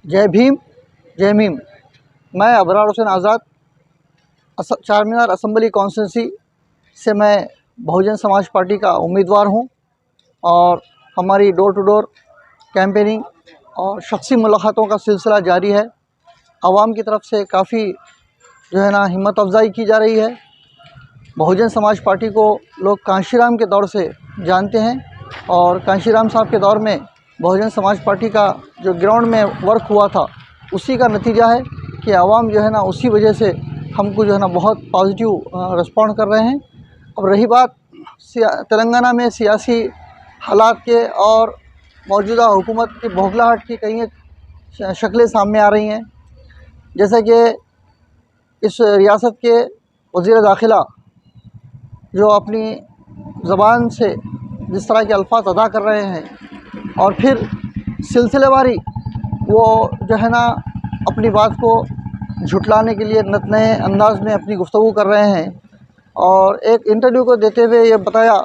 जय भीम, जय मीम। मैं अबरार हुसैन आज़ाद चारमीनार असम्बली कॉन्स्टिट्यूंसी से मैं बहुजन समाज पार्टी का उम्मीदवार हूं और हमारी डोर टू डोर कैंपेनिंग और शख्सी मुलाकातों का सिलसिला जारी है। आवाम की तरफ से काफ़ी हिम्मत अफजाई की जा रही है। बहुजन समाज पार्टी को लोग कांशीराम के दौर से जानते हैं और कांशीराम साहब के दौर में बहुजन समाज पार्टी का जो ग्राउंड में वर्क हुआ था उसी का नतीजा है कि आवाम उसी वजह से हमको बहुत पॉजिटिव रिस्पॉन्ड कर रहे हैं। अब रही बात तेलंगाना में सियासी हालात के और मौजूदा हुकूमत की बौखलाहट की कई शक्लें सामने आ रही हैं, जैसे कि इस रियासत के वज़ीर दाखिला जो अपनी ज़बान से जिस तरह के अल्फाज अदा कर रहे हैं और फिर सिलसिलेवारी वो अपनी बात को झुटलाने के लिए नत नए अंदाज में अपनी गुफ्तगू कर रहे हैं। और एक इंटरव्यू को देते हुए ये बताया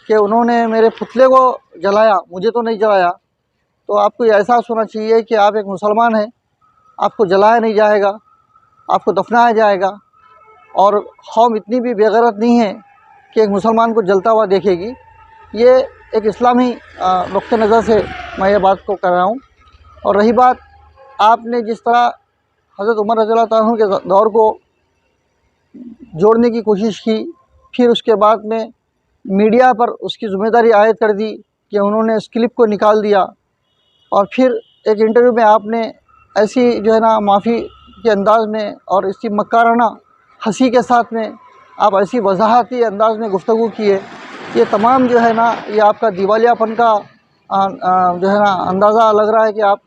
कि उन्होंने मेरे पुतले को जलाया, मुझे तो नहीं जलाया। तो आपको ये एहसास होना चाहिए कि आप एक मुसलमान हैं, आपको जलाया नहीं जाएगा, आपको दफनाया जाएगा। और कौम इतनी भी बेगैरत नहीं है कि एक मुसलमान को जलता हुआ देखेगी। ये एक इस्लामी नुक्ते नज़र से मैं ये बात को कर रहा हूँ। और रही बात आपने जिस तरह हज़रत उमर रज़ियल्लाहु अन्हु के दौर को जोड़ने की कोशिश की, फिर उसके बाद में मीडिया पर उसकी ज़िम्मेदारी आयद कर दी कि उन्होंने इस क्लिप को निकाल दिया। और फिर एक इंटरव्यू में आपने ऐसी माफ़ी के अंदाज़ में और इसी मक्काराना हंसी के साथ में आप ऐसी वजाहती अंदाज़ में गुफ्तगू किए। ये तमाम ये आपका दिवालियापन का अंदाज़ा लग रहा है कि आप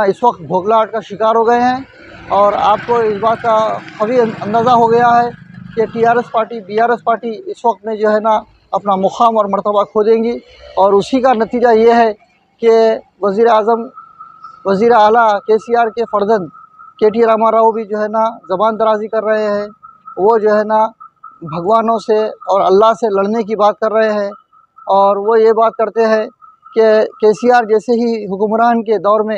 इस वक्त बौखलाहट का शिकार हो गए हैं और आपको इस बात का कभी अंदाज़ा हो गया है कि टीआरएस पार्टी बीआरएस पार्टी इस वक्त में अपना मुकाम और मर्तबा खो देंगी। और उसी का नतीजा ये है कि वज़ीर आज़म वज़ीर आला केसीआर के फ़र्जंद केटी रामाराव भी ज़बान दराज़ी कर रहे हैं। वो भगवानों से और अल्लाह से लड़ने की बात कर रहे हैं और वो ये बात करते हैं कि केसीआर जैसे ही हुक्मरान के दौर में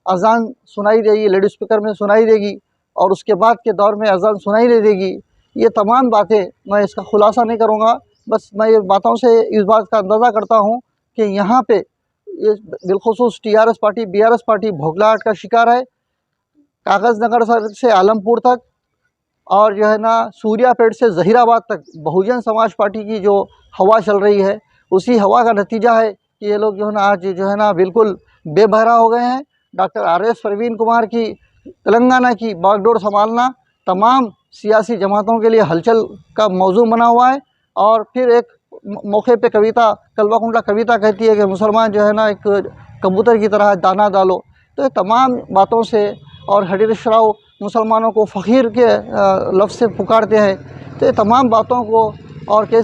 अज़ान सुनाई देगी, लाउड स्पीकर में सुनाई देगी और उसके बाद के दौर में अज़ान सुनाई नहीं देगी। ये तमाम बातें मैं इसका खुलासा नहीं करूँगा, बस मैं ये बातों से इस बात का अंदाज़ा करता हूँ कि यहाँ पे ये बिलखुसूस टीआरएस पार्टी बीआरएस पार्टी बौखलाहट का शिकार है। कागज़ नगर से आलमपुर तक और सूर्यापेट से ज़हीराबाद तक बहुजन समाज पार्टी की जो हवा चल रही है उसी हवा का नतीजा है कि ये लोग आज बिल्कुल बेबहरा हो गए हैं। Doctor R S. परवीन कुमार की तेलंगाना की बागडोर संभालना तमाम सियासी जमातों के लिए हलचल का मौजू बना हुआ है। और फिर एक मौके पे कविता कल्वाकुंडला कविता कहती है कि मुसलमान एक कबूतर की तरह दाना डालो। तो ये तमाम बातों से और हरीश राव मुसलमानों को फ़कीर के लफ्ज़ से पुकारते हैं। तो ये तमाम बातों को और के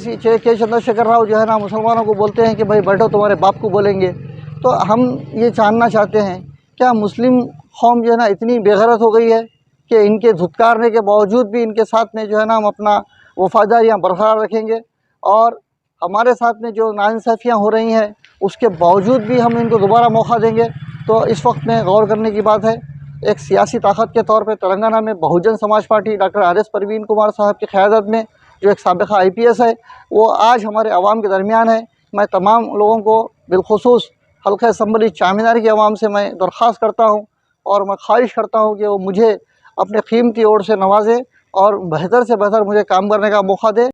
चंद्रशेखर राव मुसलमानों को बोलते हैं कि भाई बैठो तुम्हारे बाप को बोलेंगे। तो हम ये जानना चाहते हैं क्या मुस्लिम कौम इतनी बेगैरत हो गई है कि इनके धुतकारने के बावजूद भी इनके साथ में हम अपना वफादारियाँ बरकरार रखेंगे और हमारे साथ में जो नाइंसाफ़ियाँ हो रही हैं उसके बावजूद भी हम इनको दोबारा मौका देंगे। तो इस वक्त में गौर करने की बात है। एक सियासी ताकत के तौर पे तेलंगाना में Bahujan Samaj party doctor R S. Parveen Kumar साहब की क़यादत में जो एक साबिक़ा IPS है वो आज हमारे आवाम के दरमियान है। मैं तमाम लोगों को बिलखुसूस हल्का असम्बली चारमीनार की आवाम से मैं दरख्वास्त करता हूँ और मैं ख्वाहिश करता हूँ कि वो मुझे अपने कीमती वोट से नवाजें और बेहतर से बेहतर मुझे काम करने का मौका दे।